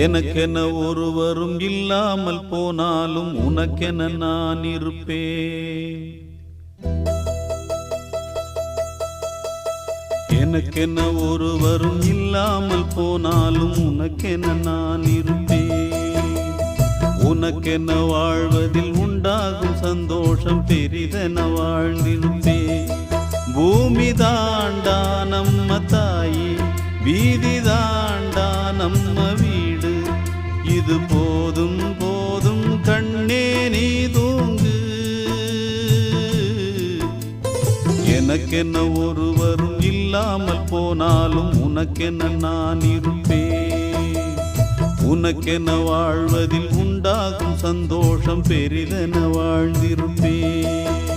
எனக்கென ஒருவரும் இல்லாமல் போனாலும் உனக்கென நான் இருப்பேன். எனக்கென ஒருவரும் இல்லாமல் போனாலும் உனக்கென நான் இருப்பேன். உனக்கென வாழ்வதில் உண்டாகும் சந்தோஷம் பெரிதென வாழ்ந்திருப்பேன். பூமி தாண்டா நம்ம தாயி, வீதி தாண்டா நம்ம வீடு. இது போதும் போதும் கண்ணே நீ தூங்கு. எனக்கென்ன ஒருவரும் இல்லாமல் போனாலும் உனக்கென்ன நான் இருப்பேன். உனக்கென்ன வாழ்வதில் உண்டாகும் சந்தோஷம் பெரிதென வாழ்ந்திருப்பேன்.